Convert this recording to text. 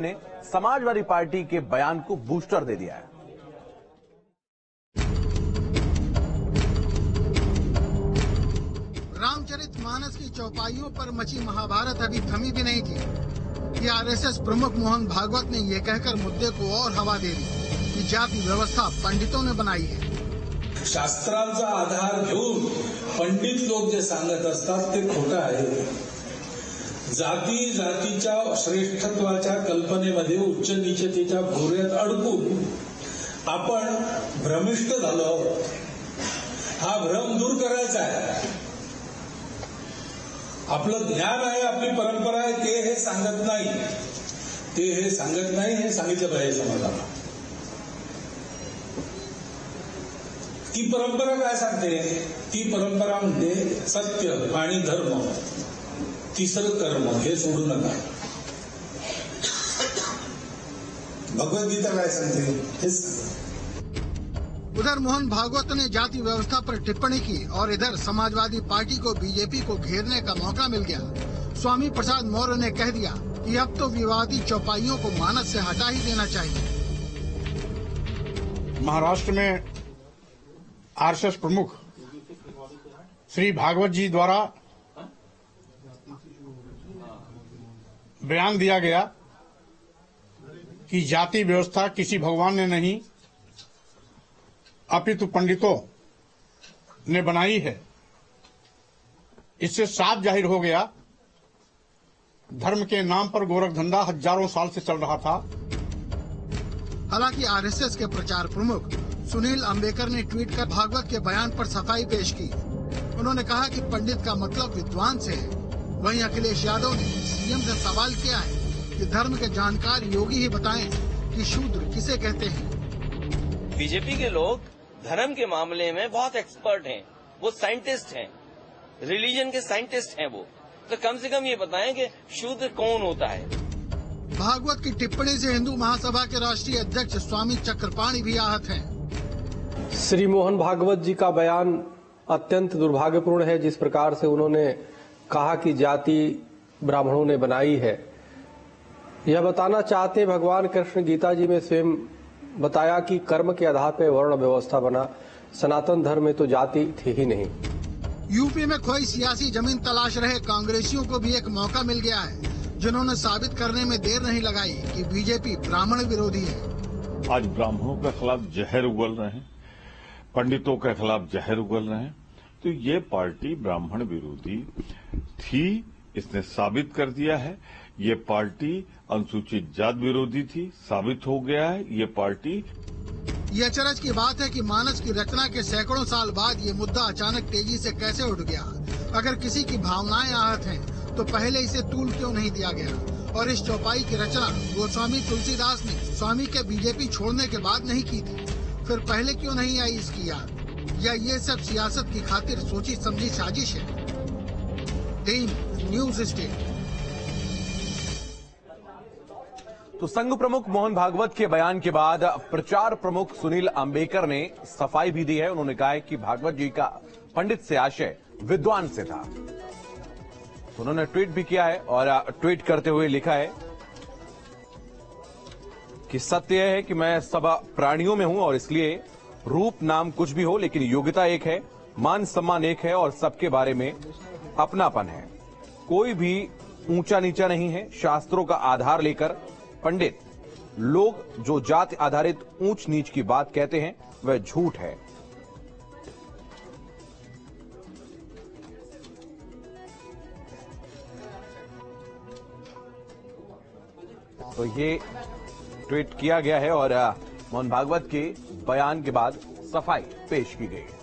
ने समाजवादी पार्टी के बयान को बूस्टर दे दिया है। रामचरितमानस की चौपाइयों पर मची महाभारत अभी थमी भी नहीं थी कि आरएसएस प्रमुख मोहन भागवत ने ये कहकर मुद्दे को और हवा दे दी कि जाति व्यवस्था पंडितों ने बनाई है। शास्त्रांचा आधार घेऊन पंडित लोक जे सांगत असतात ते खोटं आहे। जाती जातीच्या श्रेष्ठत्वाच्या कल्पनेमध्ये उच्च नीचतेच्या भोवऱ्यात अडकून आपण भ्रमिष्ट झालो आहोत। हा भ्रम दूर करायचा आहे। आपलं ज्ञान आहे, आपली परंपरा आहे, ते हे सांगत नाही, हे सांगितलं पाहिजे समाजाला। ती परंपरा काय सांगते? ती परंपरा म्हणते सत्य आणि धर्म, तिसरं कर्म हे सोडू नका। भगवद्गीता काय सांगते हेच सांगते। उधर मोहन भागवत ने जाति व्यवस्था पर टिप्पणी की और इधर समाजवादी पार्टी को बीजेपी को घेरने का मौका मिल गया। स्वामी प्रसाद मौर्य ने कह दिया कि अब तो विवादित चौपाइयों को मानस से हटा ही देना चाहिए। महाराष्ट्र में आरएसएस प्रमुख श्री भागवत जी द्वारा बयान दिया गया कि जाति व्यवस्था किसी भगवान ने नहीं अपितु पंडितों ने बनाई है। इससे साफ जाहिर हो गया धर्म के नाम पर गोरख धंधा हजारों साल से चल रहा था। हालांकि आरएसएस के प्रचार प्रमुख सुनील अंबेकर ने ट्वीट कर भागवत के बयान पर सफाई पेश की। उन्होंने कहा कि पंडित का मतलब विद्वान से है। वहीं अखिलेश यादव ने सीएम से सवाल किया है कि धर्म के जानकार योगी ही बताएं कि शूद्र किसे कहते हैं। बीजेपी के लोग धर्म के मामले में बहुत एक्सपर्ट हैं, वो साइंटिस्ट हैं, रिलीजन के साइंटिस्ट हैं वो, तो कम से कम ये बताएं कि शूद्र कौन होता है। भागवत की टिप्पणी से हिंदू महासभा के राष्ट्रीय अध्यक्ष स्वामी चक्रपाणी भी आहत हैं। श्री मोहन भागवत जी का बयान अत्यंत दुर्भाग्यपूर्ण है। जिस प्रकार से उन्होंने कहा कि जाति ब्राह्मणों ने बनाई है, यह बताना चाहते भगवान कृष्ण गीता जी में स्वयं बताया कि कर्म के आधार पर वर्ण व्यवस्था बना। सनातन धर्म में तो जाति थी ही नहीं। यूपी में खोई सियासी जमीन तलाश रहे कांग्रेसियों को भी एक मौका मिल गया है, जिन्होंने साबित करने में देर नहीं लगाई कि बीजेपी ब्राह्मण विरोधी है। आज ब्राह्मणों के खिलाफ जहर उगल रहे हैं, पंडितों के खिलाफ जहर उगल रहे हैं, तो ये पार्टी ब्राह्मण विरोधी थी, इसने साबित कर दिया है। ये पार्टी अनुसूचित जात विरोधी थी, साबित हो गया है। ये पार्टी यह अचरज की बात है कि मानस की रचना के सैकड़ों साल बाद ये मुद्दा अचानक तेजी से कैसे उठ गया। अगर किसी की भावनाएं आहत हैं, तो पहले इसे तूल क्यों नहीं दिया गया? और इस चौपाई की रचना गोस्वामी तुलसीदास ने स्वामी के बीजेपी छोड़ने के बाद नहीं की थी, फिर पहले क्यों नहीं आई इसकी याद? या ये सब सियासत की खातिर सोची समझी साजिश है? Team news state. तो संघ प्रमुख मोहन भागवत के बयान के बाद प्रचार प्रमुख सुनील अंबेकर ने सफाई भी दी है। उन्होंने कहा है कि भागवत जी का पंडित से आशय विद्वान से था। तो उन्होंने ट्वीट भी किया है और ट्वीट करते हुए लिखा है कि सत्य यह है कि मैं सब प्राणियों में हूं और इसलिए रूप नाम कुछ भी हो, लेकिन योग्यता एक है, मान सम्मान एक है और सबके बारे में अपनापन है। कोई भी ऊंचा नीचा नहीं है। शास्त्रों का आधार लेकर पंडित लोग जो जाति आधारित ऊंच नीच की बात कहते हैं वह झूठ है। तो ये ट्वीट किया गया है और मोहन भागवत के बयान के बाद सफाई पेश की गई है।